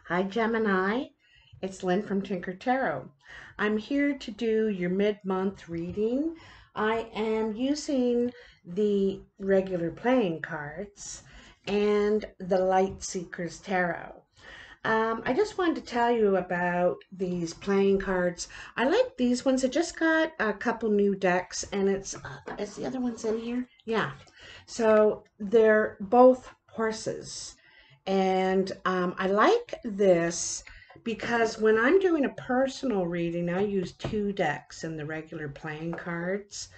Hi, Gemini. It's Lynn from Tinker Tarot. I'm here to do your mid-month reading. I am using the regular playing cards and the Light Seekers Tarot. I just wanted to tell you about these playing cards. I like these ones. I just got a couple new decks, and is the other ones in here? Yeah. So they're both horses. And I like this because when I'm doing a personal reading, I use two decks in the regular playing cards.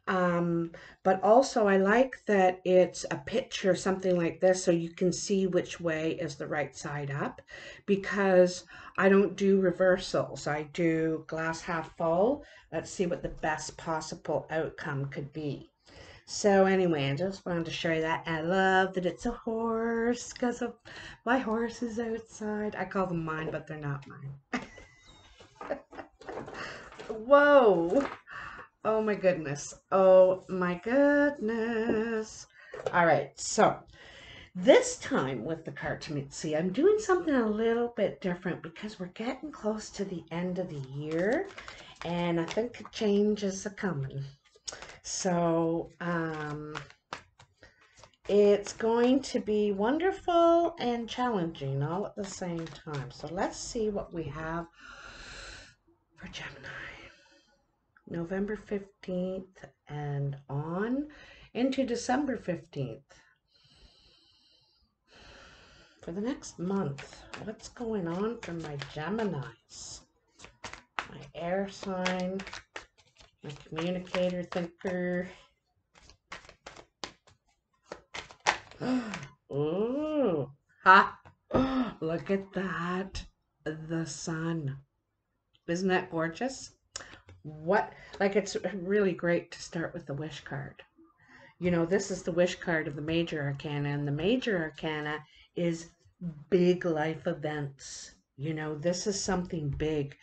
Um, but also I like that it's a picture, something like this, so you can see which way is the right side up because I don't do reversals. I do glass half full. Let's see what the best possible outcome could be. So anyway, I just wanted to show you that. I love that it's a horse because of my horse is outside. I call them mine, but they're not mine. Whoa. Oh my goodness. Oh my goodness. All right. So this time with the Cartomancy, I'm doing something a little bit different because we're getting close to the end of the year and I think a change is coming. So, it's going to be wonderful and challenging all at the same time. So let's see what we have for Gemini. November 15th and on into December 15th. For the next month, what's going on for my Geminis? My air sign, my communicator, thinker. Ooh, ha! Look at that. The sun. Isn't that gorgeous? Like it's really great to start with the wish card. You know, this is the wish card of the major arcana, and the major arcana is big life events. You know, this is something big.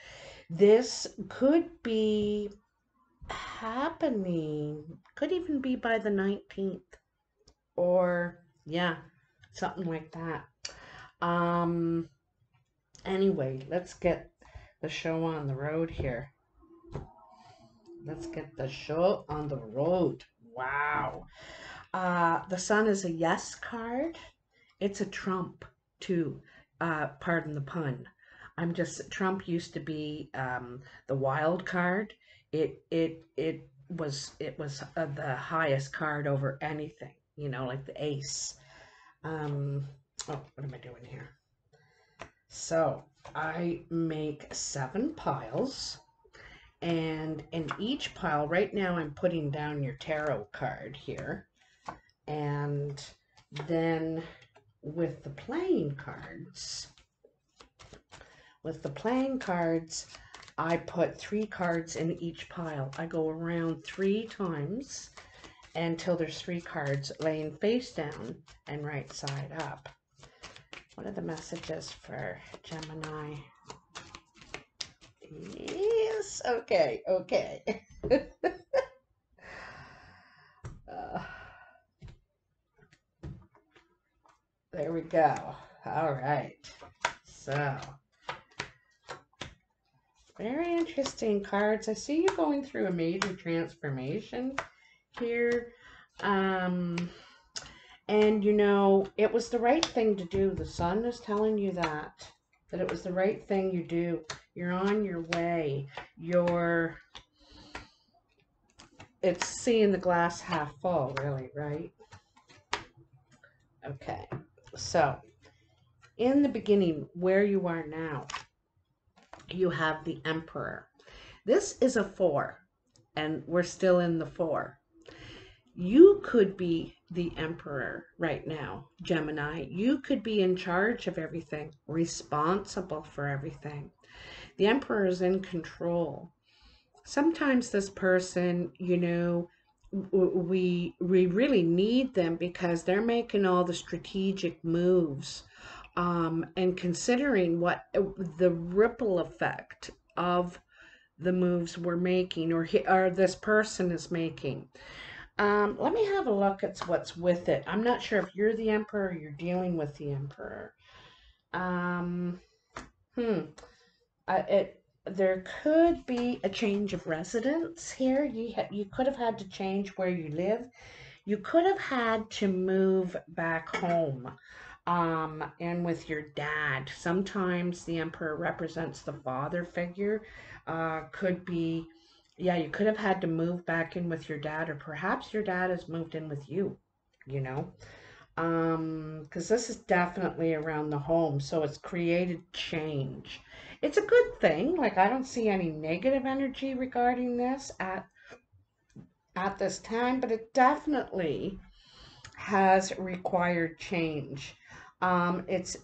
This could be happening, could even be by the 19th, or yeah, something like that. Um, anyway, let's get the show on the road here. Let's get the show on the road. Wow. The sun is a yes card. It's a trump too. Pardon the pun. Trump used to be the wild card. It was the highest card over anything. You know, like the ace. Oh, what am I doing here? So I make 7 piles. And in each pile, right now I'm putting down your tarot card here. And then with the playing cards, I put 3 cards in each pile. I go around 3 times until there's 3 cards laying face down and right side up. What are the messages for Gemini? Yes, okay. uh, there we go. All right. So, very interesting cards. I see you going through a major transformation here. And you know, it was the right thing to do. The sun is telling you that it was the right thing you do. You're on your way. It's seeing the glass half full, really, right? Okay. So, in the beginning, where you are now, you have the Emperor. This is a 4, and we're still in the 4. You could be the Emperor right now, Gemini. You could be in charge of everything, responsible for everything. The Emperor is in control. Sometimes this person, you know, we really need them because they're making all the strategic moves, and considering what the ripple effect of the moves we're making or this person is making. Let me have a look at what's with it. I'm not sure if you're the Emperor or you're dealing with the Emperor. Hmm. There could be a change of residence here. You could have had to change where you live. You could have had to move back home, and with your dad. Sometimes the emperor represents the father figure. Could be, yeah, you could have had to move back in with your dad, or perhaps your dad has moved in with you, you know. Because this is definitely around the home, so it's created change. It's a good thing. Like, I don't see any negative energy regarding this at this time, but it definitely has required change. It's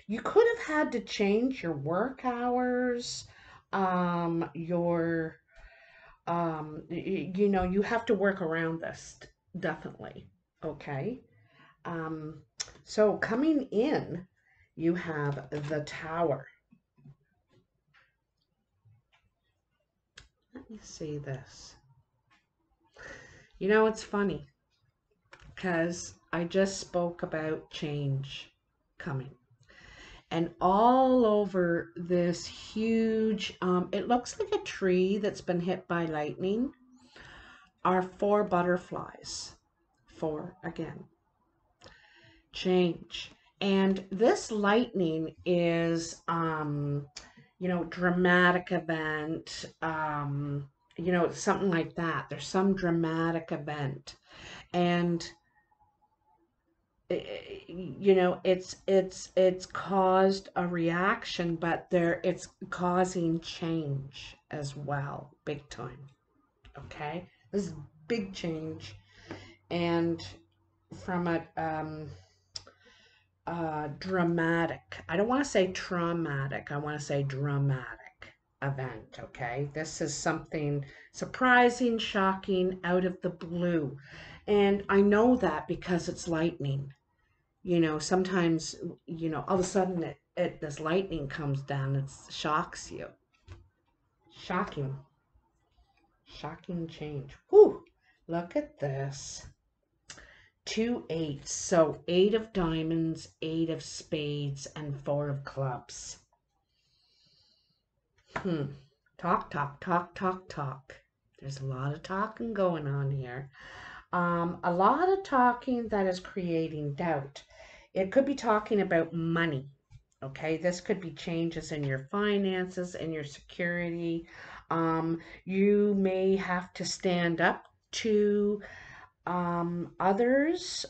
You could have had to change your work hours, your you have to work around this, definitely. Okay. Um, so coming in, you have the Tower. Let me see this. It's funny because I just spoke about change coming. And all over this huge, it looks like a tree that's been hit by lightning, are four butterflies. Four again. Change. And this lightning is, dramatic event, something like that. There's some dramatic event. And it's caused a reaction, but it's causing change as well, big time. Okay, this is big change. And from a dramatic, I don't want to say traumatic, I want to say dramatic event. Okay, this is something surprising, shocking, out of the blue. And I know that because it's lightning. Sometimes, all of a sudden this lightning comes down, it shocks you. Shocking. Shocking change. Whew. Look at this. Two eights. So 8 of diamonds, 8 of spades, and 4 of clubs. Hmm. Talk, talk, talk, talk, talk. There's a lot of talking going on here. A lot of talking that is creating doubt. It could be talking about money. Okay, this could be changes in your finances and your security. You may have to stand up to others.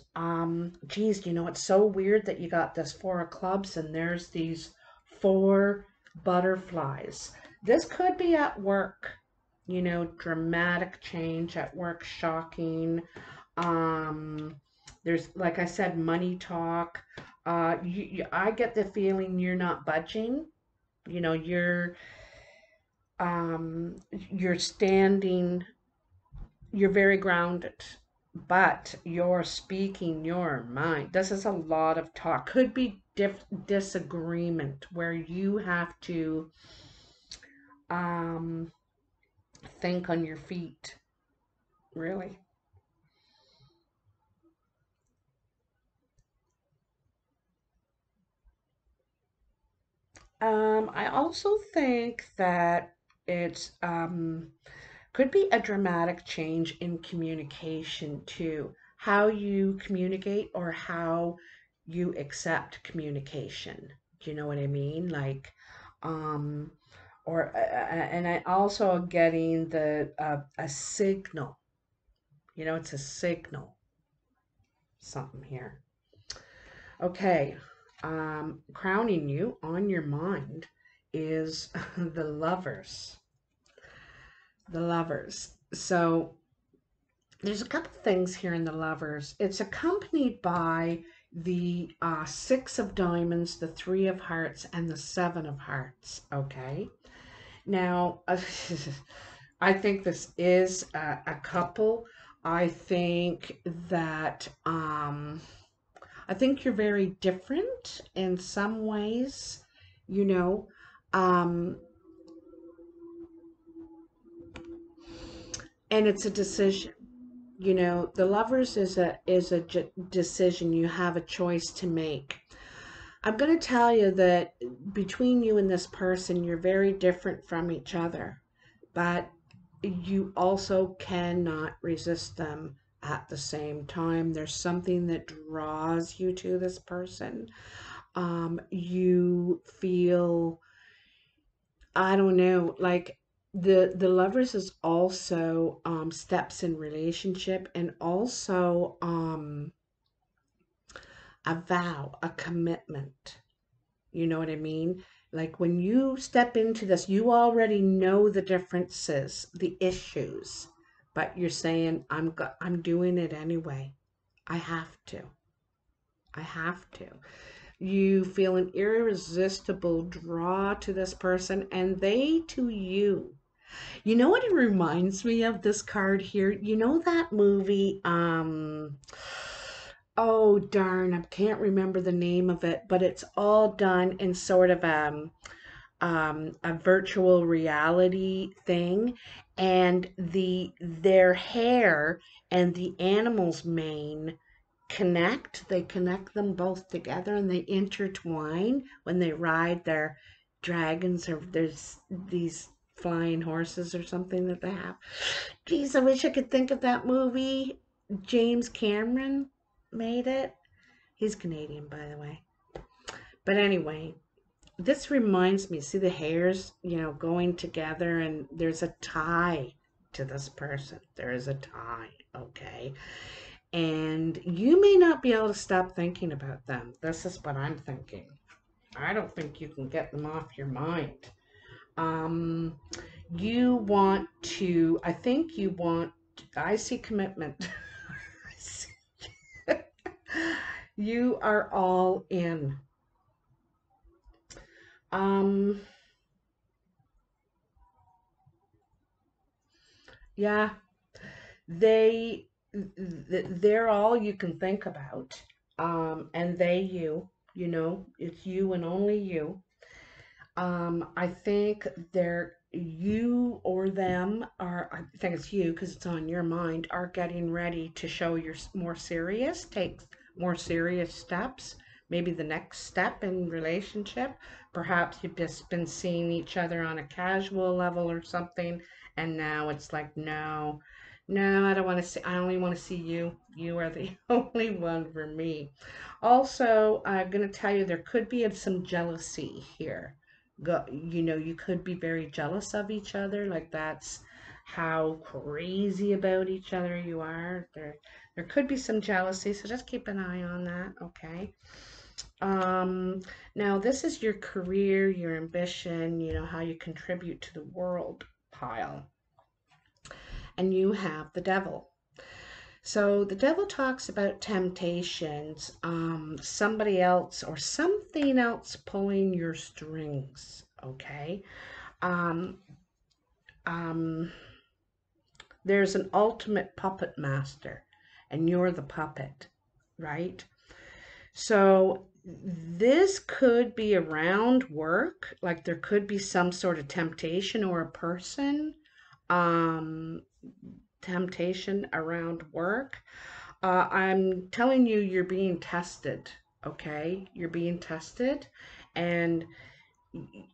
Geez, it's so weird that you got this 4 of clubs and there's these 4 butterflies. This could be at work, dramatic change at work, shocking. Um, there's, like I said, money talk. I get the feeling you're not budging. You know, you're standing, you're very grounded, but you're speaking your mind. This is a lot of talk. Could be disagreement where you have to um, think on your feet. Really. I also think that it's could be a dramatic change in communication too. How you communicate or how you accept communication. Do you know what I mean? Like, um, and I also getting a signal. It's a signal. Something here. Okay. Crowning you on your mind is the lovers. The lovers. So there's a couple things here in the lovers. It's accompanied by the 6 of diamonds, the 3 of hearts, and the 7 of hearts. Okay. Now, I think this is a couple. I think that I think you're very different in some ways, you know. Um, and it's a decision. The lovers is a decision. You have a choice to make. I'm going to tell you that between you and this person, you're very different from each other, but you also cannot resist them at the same time. There's something that draws you to this person. You feel, I don't know, like the lovers is also steps in relationship, and also a vow, a commitment. You know what I mean? Like when you step into this, you already know the differences, the issues, but you're saying, I'm doing it anyway. I have to. I have to. You feel an irresistible draw to this person and they to you. You know what it reminds me of, this card here? You know that movie, oh darn, I can't remember the name of it, but it's all done in sort of a virtual reality thing, and their hair and the animal's mane connect. They connect them both together and they intertwine when they ride their dragons, or there's these flying horses or something that they have. Geez, I wish I could think of that movie. James Cameron made it. He's Canadian, by the way. But anyway, this reminds me, see the hairs, going together, and there's a tie to this person. There is a tie, okay? And you may not be able to stop thinking about them. This is what I'm thinking. I don't think you can get them off your mind. Um, you want to, I think you want, I see commitment. I see, you are all in. Um, yeah, they, they're all you can think about. And they, it's you and only you. I think you or them are, I think it's you because it's on your mind, are getting ready to show you're more serious, take more serious steps. Maybe the next step in relationship. Perhaps you've just been seeing each other on a casual level or something, and now it's like, no, no, I don't want to see, I only want to see you. You are the only one for me. Also, I'm going to tell you there could be some jealousy here. You could be very jealous of each other, like that's how crazy about each other you are. There could be some jealousy, so just keep an eye on that, okay? um Now this is your career, your ambition, how you contribute to the world pile, and you have the devil. So the devil talks about temptations, somebody else or something else pulling your strings, okay? um um, there's an ultimate puppet master, and you're the puppet, right? So this could be around work, like there could be some sort of temptation or a person, um, temptation around work. I'm telling you, you're being tested, okay? You're being tested, and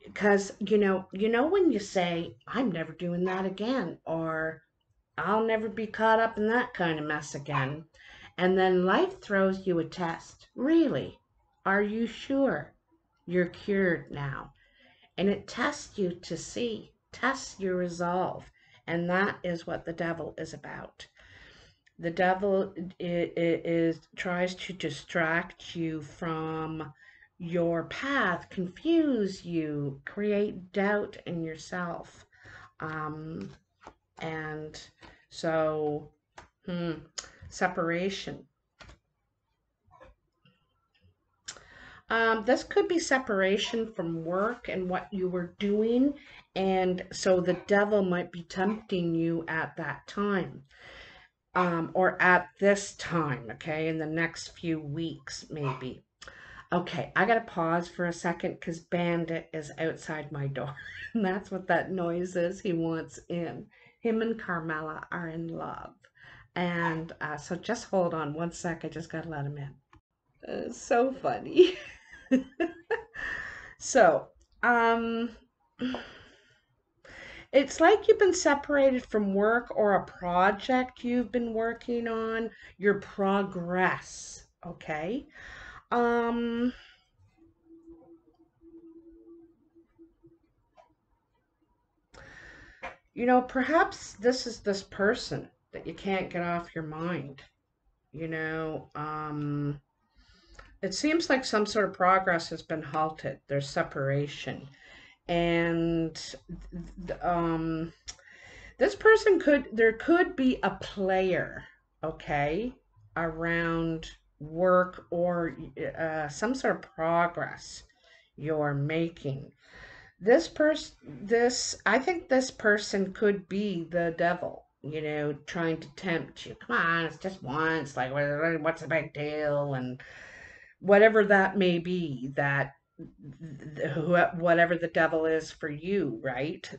because when you say, I'm never doing that again, or I'll never be caught up in that kind of mess again. And then life throws you a test. Really? Are you sure you're cured now? And it tests you to see, tests your resolve. And that is what the devil is about. The devil tries to distract you from your path, confuse you, create doubt in yourself. Um, and so, separation. This could be separation from work and what you were doing. And so the devil might be tempting you at that time, or at this time, okay, in the next few weeks, maybe. Okay, I gotta pause for a second because Bandit is outside my door. And that's what that noise is. He wants in. Him and Carmela are in love. And so just hold on one sec. I just gotta let him in. So funny. So, it's like you've been separated from work or a project you've been working on, your progress, okay? Um, perhaps this is this person that you can't get off your mind. You know, it seems like some sort of progress has been halted. There's separation. And this person there could be a player, okay, around work or some sort of progress you're making. I think this person could be the devil, trying to tempt you. Come on, it's just once. Like, what's the big deal? And whatever that may be, whatever the devil is for you, right?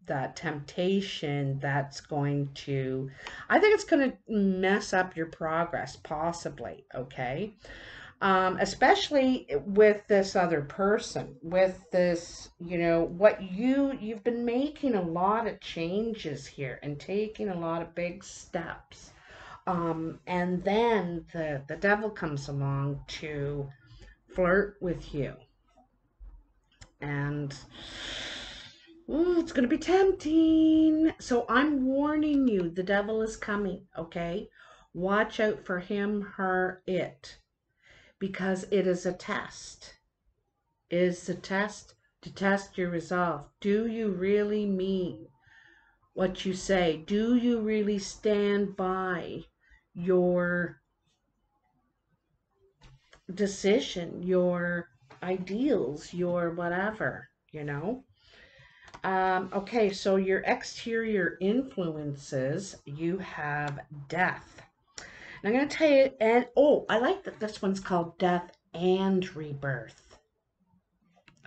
That temptation that's going to, I think it's going to mess up your progress, possibly, okay? Especially with this other person, with this, you've been making a lot of changes here and taking a lot of big steps. And then the devil comes along to flirt with you. And ooh, it's going to be tempting. So I'm warning you, the devil is coming, okay? Watch out for him, her, it, because it is a test. It is a test to test your resolve. Do you really mean what you say? Do you really stand by your decision, your ideals, your whatever, Okay, so your exterior influences, you have death. And I'm going to tell you, and oh, I like that this one's called death and rebirth.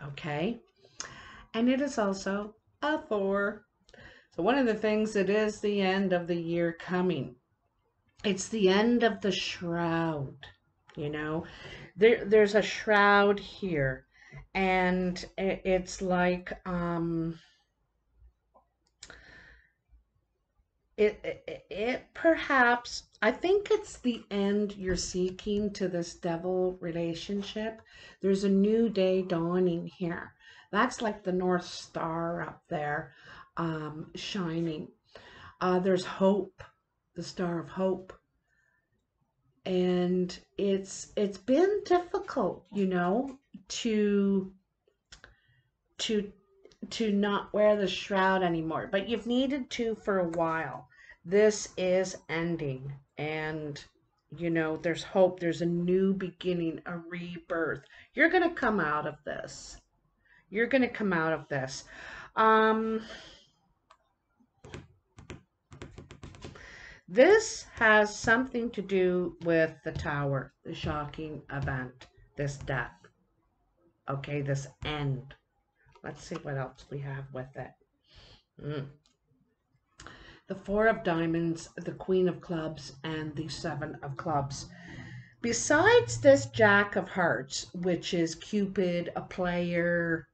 Okay, and it is also a 4. So one of the things, it is the end of the year coming. It's the end of the shroud, you know. There's a shroud here, and it's like it perhaps, I think it's the end you're seeking to this devil relationship. There's a new day dawning here. That's like the North Star up there, shining. There's hope, the star of hope. And it's been difficult, to to to not wear the shroud anymore, but you've needed to for a while. This is ending, and there's hope. There's a new beginning, a rebirth. You're going to come out of this. You're going to come out of this. Um, this has something to do with the tower, the shocking event, this death. Okay, this end. Let's see what else we have with it. Mm. The 4 of diamonds, the Queen of clubs, and the 7 of clubs. Besides this Jack of hearts, which is Cupid, a player,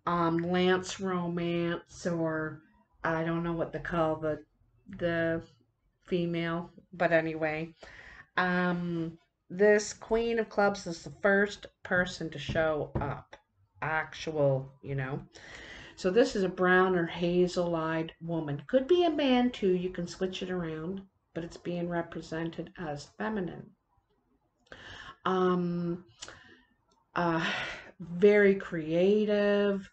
Lance romance, or I don't know what they call the female, but anyway, this Queen of clubs is the first person to show up. Actual, So this is a brown or hazel-eyed woman. Could be a man too. You can switch it around, but it's being represented as feminine. Um, uh, Very creative.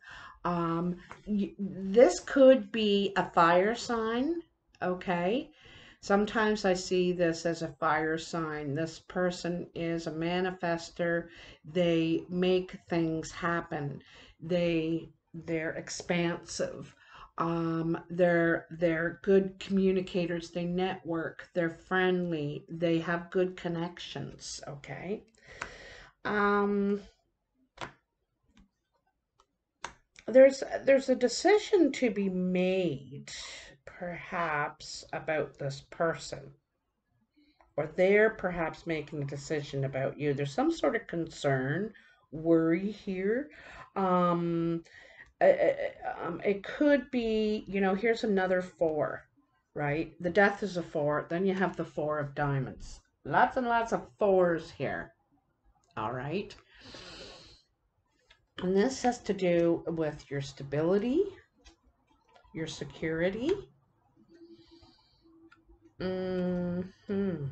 This could be a fire sign. Okay. Sometimes I see this as a fire sign. This person is a manifester. They make things happen. They're expansive. They're good communicators. They network. They're friendly. They have good connections. Okay. Um, there's a decision to be made, perhaps, about this person, or they're perhaps making a decision about you. There's some sort of concern worry here. Um, it could be, here's another four, right? The death is a four. Then you have the four of diamonds. Lots and lots of fours here. All right. And this has to do with your stability, your security. Hmm. Hmm.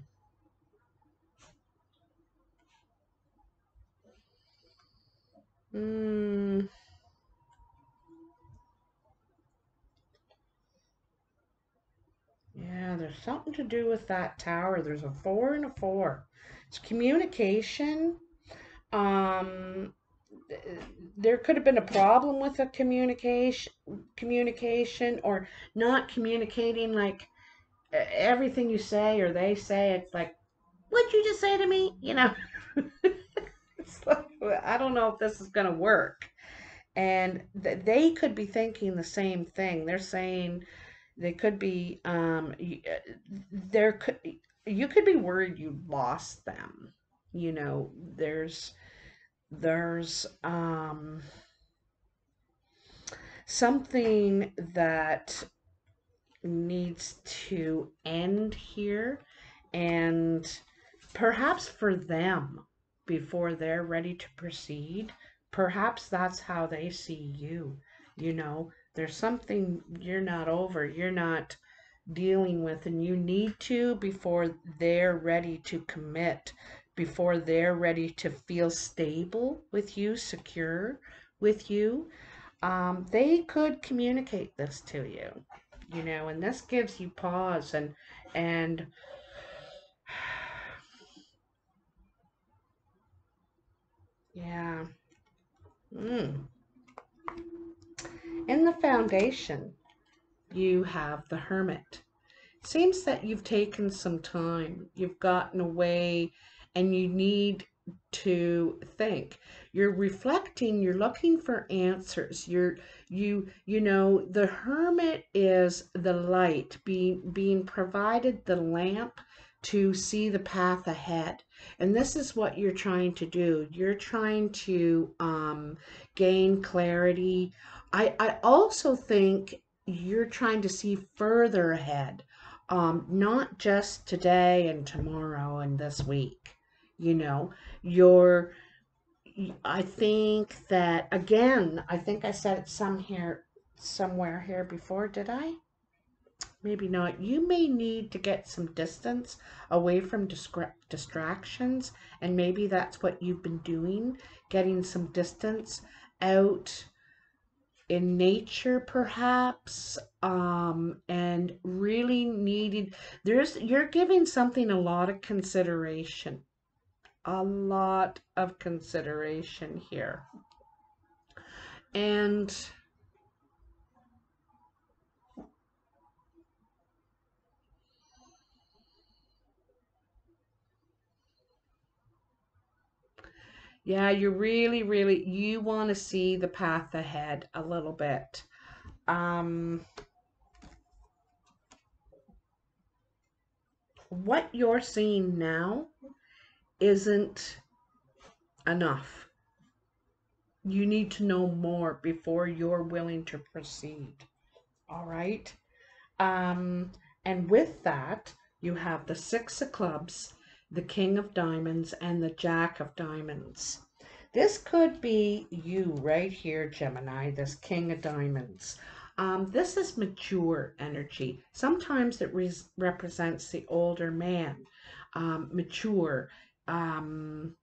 Yeah, there's something to do with that tower. There's a four and a four. It's communication. Um, there could have been a problem with the communication, or not communicating, like everything you say or they say, it's like, what'd you just say to me? It's like, I don't know if this is going to work. And they could be thinking the same thing. They're saying they could be, there could, you could be worried you lost them. There's something that needs to end here, and perhaps for them, before they're ready to proceed, perhaps that's how they see you. There's something you're not over, you're not dealing with, and you need to, before they're ready to commit, before they're ready to feel stable with you, secure with you. They could communicate this to you, and this gives you pause, and yeah. Mm. In the foundation, you have the Hermit. Seems that you've taken some time, you've gotten away, and you need to think. You're reflecting, you're looking for answers. The Hermit is the light, being provided the lamp to see the path ahead. And this is what you're trying to do. You're trying to gain clarity. I also think you're trying to see further ahead, not just today and tomorrow and this week. You know, you're, I think that, again, I think I said it somewhere here before, did I? Maybe not. You may need to get some distance away from distractions, and maybe that's what you've been doing, getting some distance out in nature, perhaps, and really needed. You're giving something a lot of consideration, a lot of consideration here. And yeah, you really, really, you want to see the path ahead a little bit. Um, what you're seeing now isn't enough. You need to know more before you're willing to proceed. All right. Um, and with that, you have the Six of Clubs, the King of Diamonds, and the Jack of Diamonds. This could be you right here, Gemini, this King of Diamonds. This is mature energy. Sometimes it represents the older man, mature, um,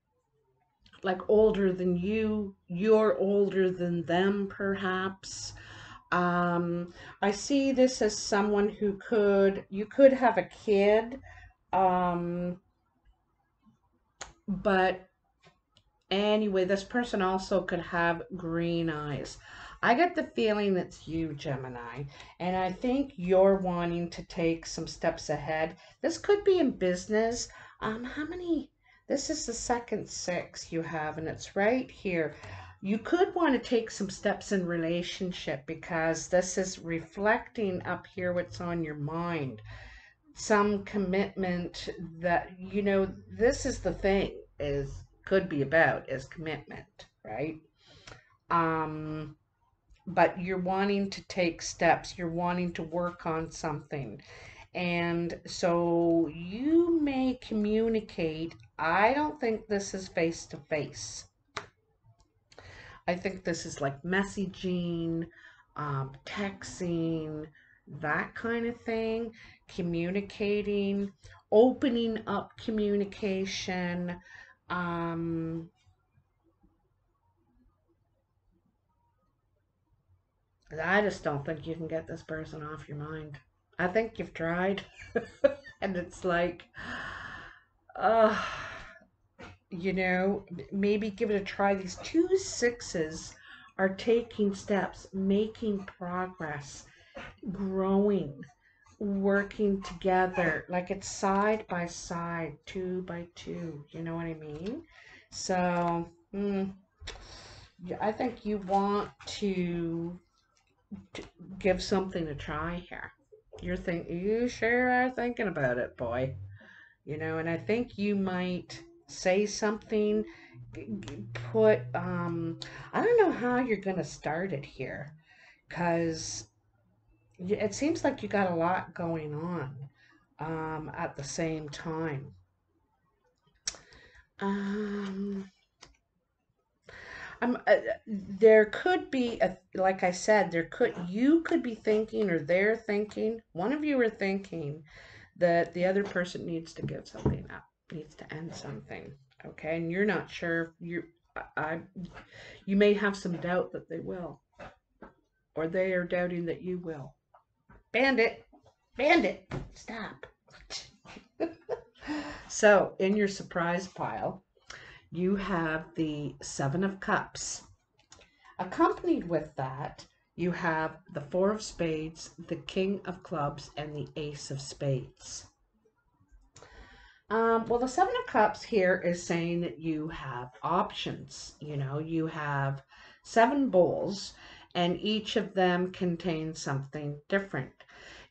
like older than you. You're older than them, perhaps. I see this as someone you could have a kid, um, but anyway, this person also could have green eyes. I get the feeling it's you, Gemini, and I think you're wanting to take some steps ahead. This could be in business. How many? This is the second six you have, and it's right here. You could want to take some steps in relationship, because this is reflecting up here what's on your mind. Some commitment that, this is the thing, is could be about is commitment, right? But you're wanting to take steps, you're wanting to work on something. And so you may communicate. I don't think this is face to face. I think this is like messaging, texting, that kind of thing, communicating, opening up communication. Um, I just don't think you can get this person off your mind. I think you've tried, and it's like, uh, maybe give it a try. These two sixes are taking steps, making progress, growing, working together. Like it's side by side, two by two. You know what I mean? So, yeah, I think you want to give something a try here. You sure are thinking about it, boy. And I think you might say something, put, I don't know how you're going to start it here, because it seems like you got a lot going on, at the same time. Um, there could be like I said, you could be thinking, or they're thinking, one of you are thinking that the other person needs to give something up, needs to end something. Okay, and you're not sure. You may have some doubt that they will, or they are doubting that you will. Bandit, bandit, stop. So in your surprise pile, you have the Seven of Cups. Accompanied with that, you have the Four of Spades, the King of Clubs, and the Ace of Spades. Well, the Seven of Cups here is saying that you have options. You have seven bowls, and each of them contains something different.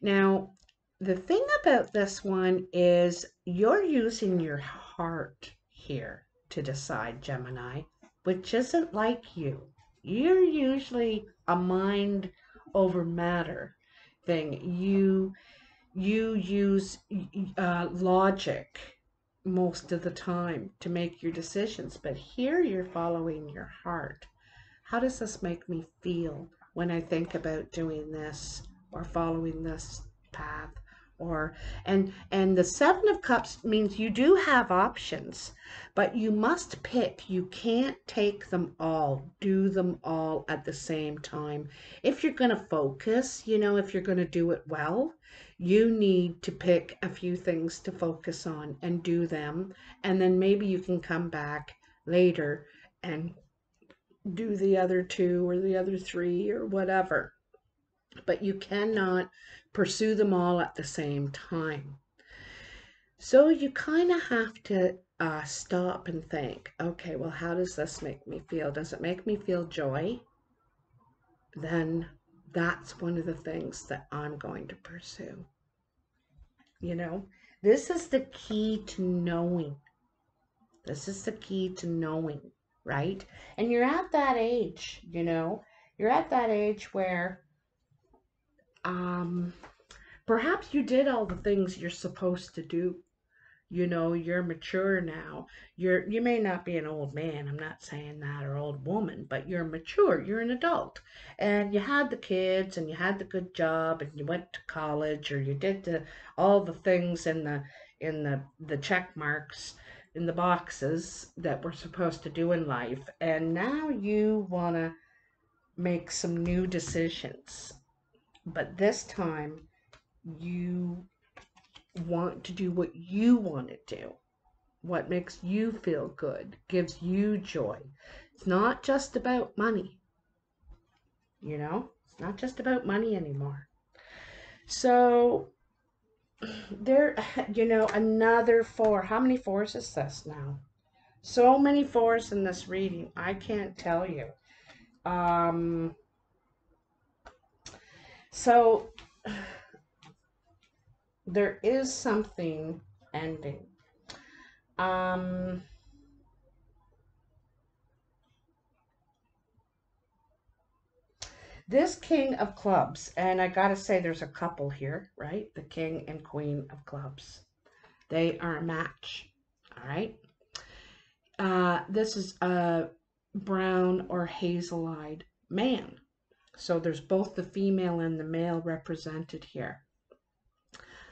Now, the thing about this one is you're using your heart here to decide, Gemini, which isn't like you. You're usually a mind over matter thing. You use logic most of the time to make your decisions, but here you're following your heart. How does this make me feel when I think about doing this or following this path? And the Seven of Cups means you do have options, but you must pick. You can't take them all, do them all at the same time. If you're going to focus, if you're going to do it well, you need to pick a few things to focus on and do them, and then maybe you can come back later and do the other two or the other three or whatever. But you cannot pursue them all at the same time. So you kind of have to stop and think, okay, well, how does this make me feel? Does it make me feel joy? Then that's one of the things that I'm going to pursue. This is the key to knowing. This is the key to knowing, right? And you're at that age, you're at that age where um, perhaps you did all the things you're supposed to do. You're mature now. You may not be an old man, I'm not saying that, or old woman, but you're mature, you're an adult. And you had the kids, and you had the good job, and you went to college, or you did all the things in the check marks in the boxes that we're supposed to do in life. And now you want to make some new decisions. But this time you want to do what you want to do, what makes you feel good, gives you joy. It's not just about money, it's not just about money anymore. So there, another four. How many fours is this now? So many fours in this reading, I can't tell you. So there is something ending. This King of Clubs, and I gotta say there's a couple here, right? The King and Queen of Clubs. They are a match, all right? This is a brown or hazel-eyed man. So there's both the female and the male represented here.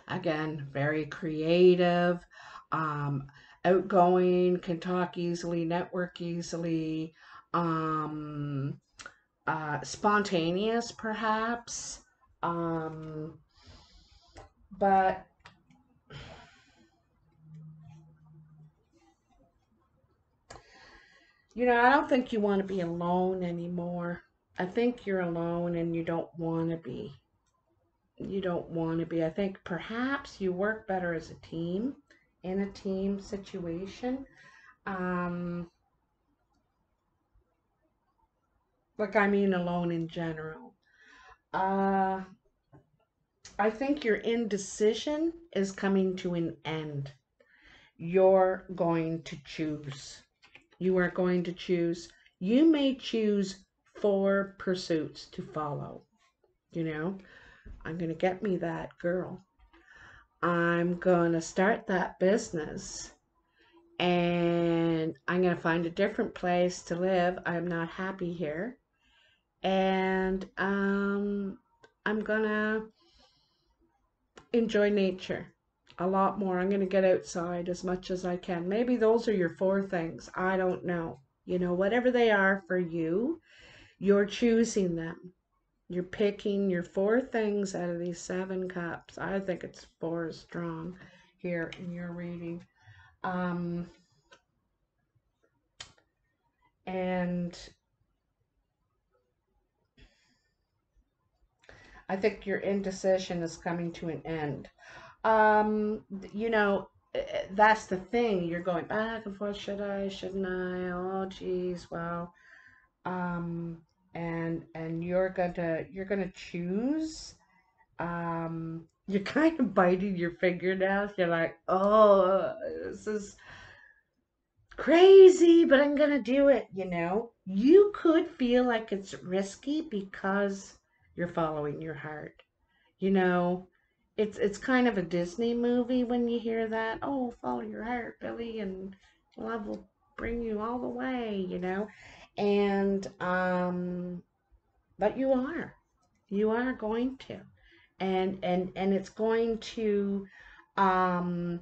Again, very creative, um, outgoing, can talk easily, network easily, um, spontaneous perhaps. Um, but I don't think you want to be alone anymore. I think you're alone and you don't want to be. You don't want to be. I think perhaps you work better as a team, in a team situation. Um, like I mean alone in general. Uh, I think your indecision is coming to an end. You're going to choose. You are going to choose. You may choose 4 pursuits to follow. I'm going to get me that girl. I'm going to start that business. And I'm going to find a different place to live. I'm not happy here. And I'm going to enjoy nature a lot more. I'm going to get outside as much as I can. Maybe those are your 4 things. I don't know. Whatever they are for you, you're choosing them. You're picking your 4 things out of these 7 cups. I think it's 4 strong here in your reading. And I think your indecision is coming to an end. Um, you know, that's the thing. You're going back and forth. Should I? Shouldn't I? Oh, geez. Well, um, and you're gonna choose. You're kind of biting your fingernails. You're like, oh, this is crazy, but I'm gonna do it. You could feel like it's risky because you're following your heart. You know, it's kind of a Disney movie when you hear that. Oh, follow your heart, Billy, and love will bring you all the way. And but you are going to, and it's going to, um,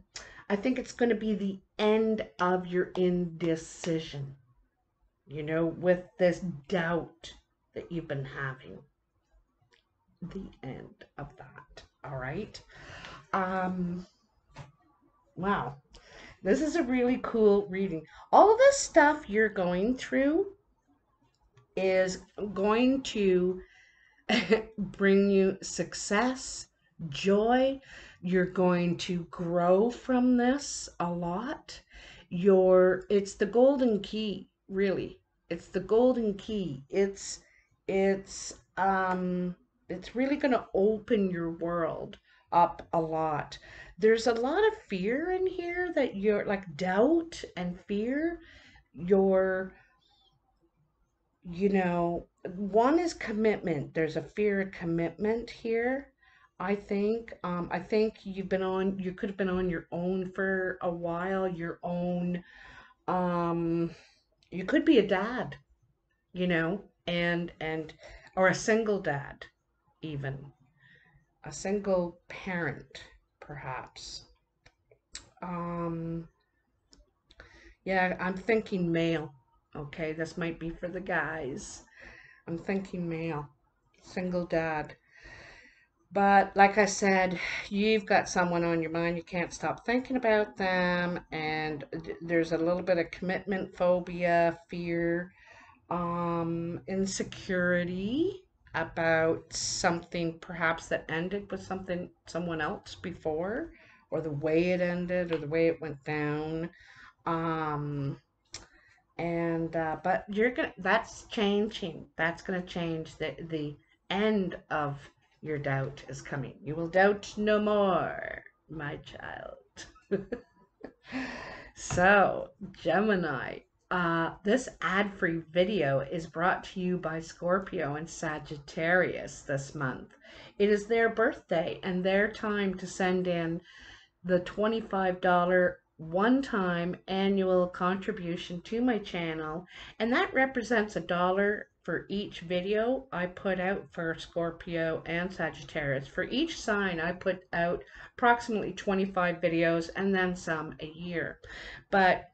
I think it's going to be the end of your indecision. With this doubt that you've been having, the end of that. All right. Um, wow. This is a really cool reading. All of this stuff you're going through is going to bring you success, joy. You're going to grow from this a lot. It's the golden key, really. It's the golden key. It's it's really going to open your world up a lot. There's a lot of fear in here that you're like doubt and fear. You're one is commitment. There's a fear of commitment here. I think you could have been on your own for a while, um, you could be a dad, and or a single dad, even a single parent, perhaps. Um, yeah, I'm thinking male. Okay, this might be for the guys. I'm thinking male, single dad. But like I said, you've got someone on your mind. You can't stop thinking about them. And there's a little bit of commitment phobia, fear, insecurity about something perhaps that ended with someone else before, or the way it ended, or the way it went down. Um, and but that's changing. That's gonna change. The end of your doubt is coming. You will doubt no more, my child. So, Gemini, This ad-free video is brought to you by Scorpio and Sagittarius this month. It is their birthday and their time to send in the $25 one-time annual contribution to my channel, and that represents $1 for each video I put out for Scorpio and Sagittarius. For each sign, I put out approximately 25 videos and then some a year. But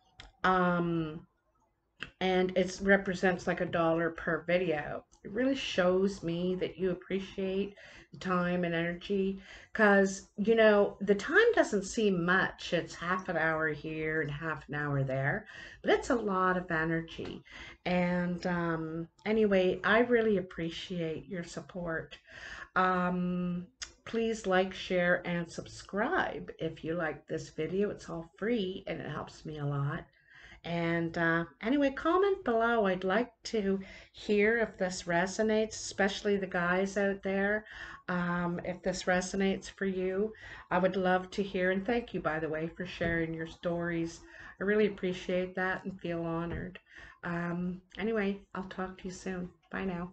and it represents like $1 per video. It really shows me that you appreciate the time and energy, because the time doesn't seem much. It's half an hour here and half an hour there, but it's a lot of energy. And anyway, I really appreciate your support. um, Please like, share, and subscribe if you like this video. It's all free and it helps me a lot. And anyway, comment below. I'd like to hear if this resonates, especially the guys out there. If this resonates for you, I would love to hear. And thank you, by the way, for sharing your stories. I really appreciate that and feel honored. Anyway, I'll talk to you soon. Bye now.